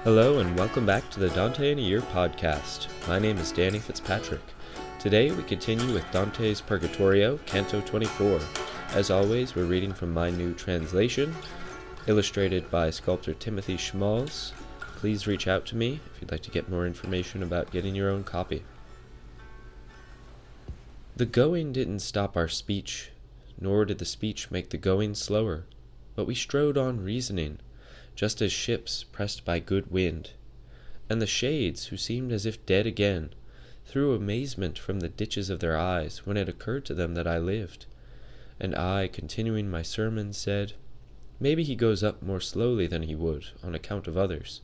Hello and welcome back to the Dante in a Year podcast. My name is Danny Fitzpatrick. Today we continue with Dante's Purgatorio, Canto 24. As always, we're reading from my new translation, illustrated by sculptor Timothy Schmalz. Please reach out to me if you'd like to get more information about getting your own copy. The going didn't stop our speech, nor did the speech make the going slower, but we strode on reasoning, just as ships pressed by good wind, and the shades, who seemed as if dead again, threw amazement from the ditches of their eyes when it occurred to them that I lived. And I, continuing my sermon, said, "Maybe he goes up more slowly than he would, on account of others.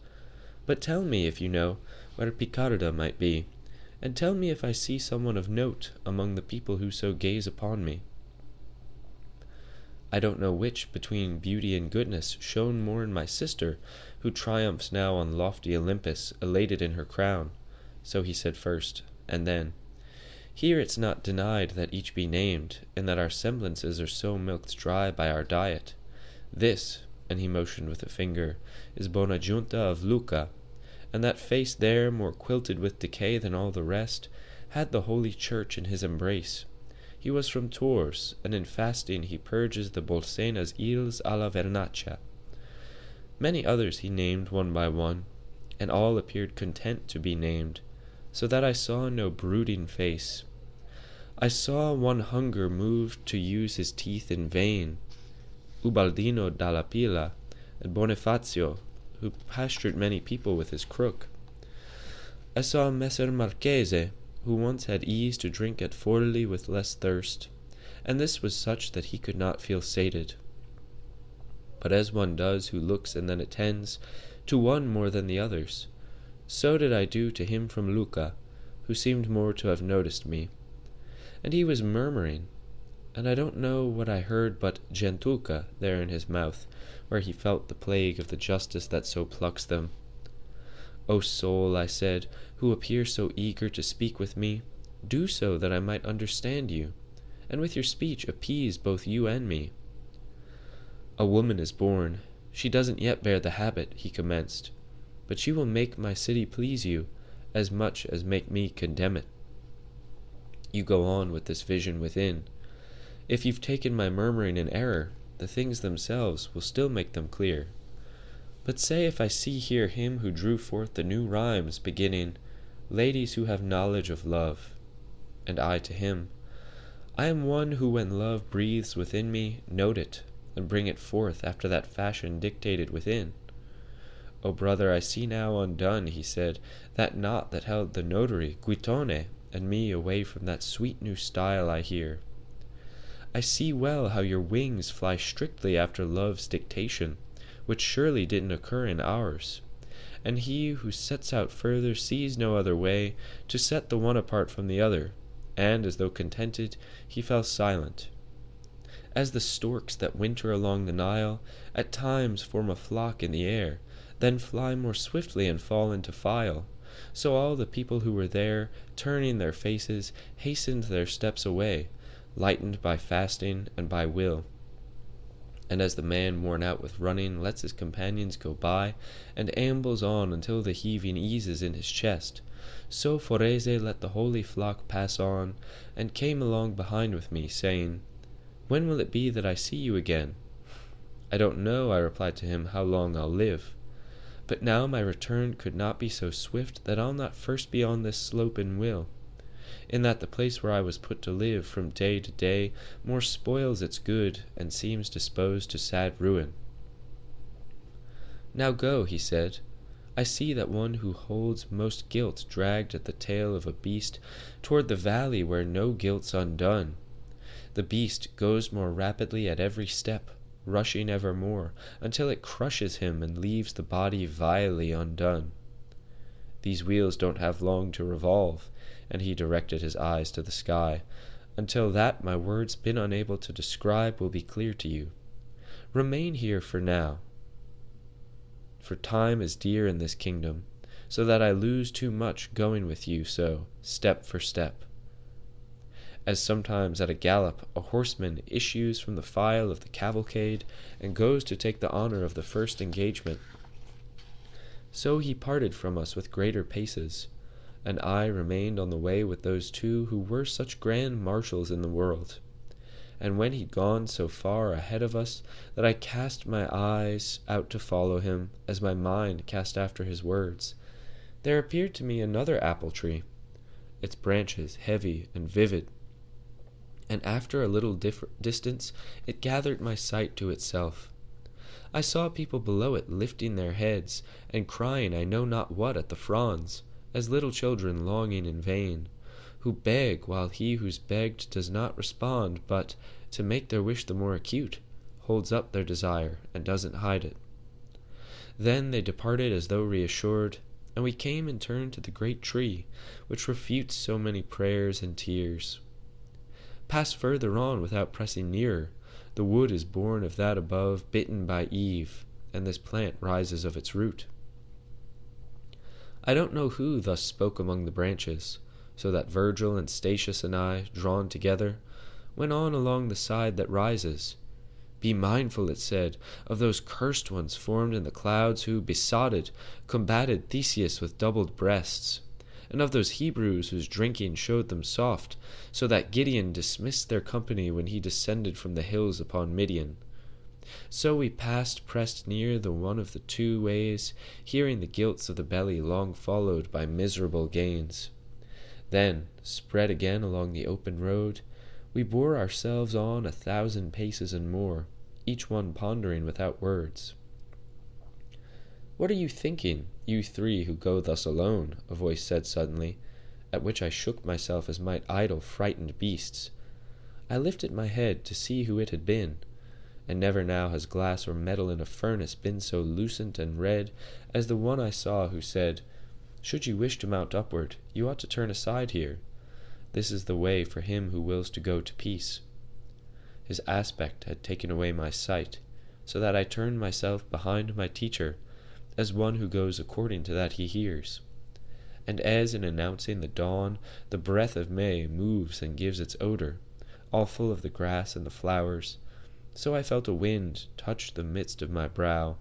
But tell me, if you know, where Picarda might be, and tell me if I see someone of note among the people who so gaze upon me." I don't know which, between beauty and goodness, shone more in my sister, who triumphs now on lofty Olympus, elated in her crown. So he said first, and then, "Here it's not denied that each be named, and that our semblances are so milked dry by our diet. This," and he motioned with a finger, "is Bonaggiunta of Lucca, and that face there, more quilted with decay than all the rest, had the Holy Church in his embrace. He was from Tours, and in fasting he purges the Bolsena's eels a la vernaccia." Many others he named one by one, and all appeared content to be named, so that I saw no brooding face. I saw one hunger moved to use his teeth in vain, Ubaldino dalla Pila, and Bonifacio, who pastured many people with his crook. I saw Messer Marchese, who once had ease to drink at Forli with less thirst, and this was such that he could not feel sated. But as one does who looks and then attends, to one more than the others, so did I do to him from Lucca, who seemed more to have noticed me. And he was murmuring, and I don't know what I heard but Gentulca there in his mouth, where he felt the plague of the justice that so plucks them. "O soul," I said, "who appear so eager to speak with me, do so that I might understand you, and with your speech appease both you and me." "A woman is born. She doesn't yet bear the habit," he commenced, "but she will make my city please you, as much as make me condemn it. You go on with this vision within. If you've taken my murmuring in error, the things themselves will still make them clear. But say if I see here him who drew forth the new rhymes, beginning, 'Ladies who have knowledge of love,' and I to him, 'I am one who when love breathes within me, note it, and bring it forth after that fashion dictated within.' O brother, I see now undone," he said, "that knot that held the notary, Guitone, and me away from that sweet new style I hear. I see well how your wings fly strictly after love's dictation, which surely didn't occur in ours. And he who sets out further sees no other way to set the one apart from the other, and, as though contented, he fell silent. As the storks that winter along the Nile at times form a flock in the air, then fly more swiftly and fall into file, so all the people who were there, turning their faces, hastened their steps away, lightened by fasting and by will. And as the man worn out with running lets his companions go by, and ambles on until the heaving eases in his chest, so Forese let the holy flock pass on, and came along behind with me, saying, 'When will it be that I see you again?' 'I don't know,' I replied to him, 'how long I'll live. But now my return could not be so swift that I'll not first be on this slope in will, in that the place where I was put to live from day to day more spoils its good, and seems disposed to sad ruin.' 'Now go,' he said. 'I see that one who holds most guilt dragged at the tail of a beast toward the valley where no guilt's undone. The beast goes more rapidly at every step, rushing ever more, until it crushes him and leaves the body vilely undone. These wheels don't have long to revolve,' and he directed his eyes to the sky, 'until that my words been unable to describe will be clear to you. Remain here for now, for time is dear in this kingdom, so that I lose too much going with you so, step for step. As sometimes at a gallop a horseman issues from the file of the cavalcade and goes to take the honor of the first engagement, So he parted from us with greater paces, and I remained on the way with those two who were such grand marshals in the world. And when he'd gone so far ahead of us that I cast my eyes out to follow him, as my mind cast after his words, there appeared to me another apple tree, its branches heavy and vivid, and after a little distance it gathered my sight to itself. I saw people below it lifting their heads, and crying I know not what at the fronds, as little children longing in vain, who beg while he who's begged does not respond, but, to make their wish the more acute, holds up their desire and doesn't hide it. Then they departed as though reassured, and we came in turn to the great tree, which refutes so many prayers and tears. Pass further on without pressing nearer. The wood is born of that above, bitten by Eve, and this plant rises of its root. I don't know who thus spoke among the branches, so that Virgil and Statius and I, drawn together, went on along the side that rises. Be mindful, it said, of those cursed ones formed in the clouds who, besotted, combated Theseus with doubled breasts, and of those Hebrews whose drinking showed them soft, so that Gideon dismissed their company when he descended from the hills upon Midian. So we pressed near the one of the two ways, hearing the guilts of the belly long followed by miserable gains. Then, spread again along the open road, we bore ourselves on 1,000 paces and more, each one pondering without words. "What are you thinking, you three who go thus alone?" a voice said suddenly, at which I shook myself as might idle frightened beasts. I lifted my head to see who it had been, and never now has glass or metal in a furnace been so lucent and red as the one I saw, who said, "Should you wish to mount upward, you ought to turn aside here. This is the way for him who wills to go to peace." His aspect had taken away my sight, so that I turned myself behind my teacher, as one who goes according to that he hears. And as in announcing the dawn, the breath of May moves and gives its odor, all full of the grass and the flowers, so I felt a wind touch the midst of my brow,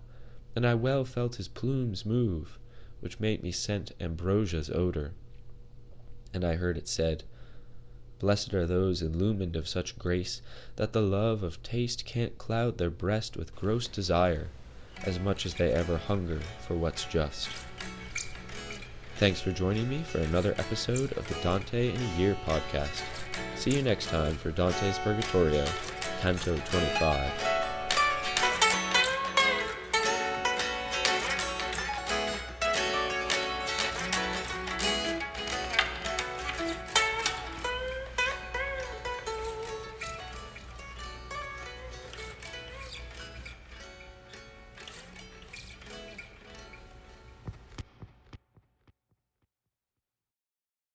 and I well felt his plumes move, which made me scent ambrosia's odor. And I heard it said, "Blessed are those illumined of such grace that the love of taste can't cloud their breast with gross desire, as much as they ever hunger for what's just." Thanks for joining me for another episode of the Dante in a Year podcast. See you next time for Dante's Purgatorio, Canto 25.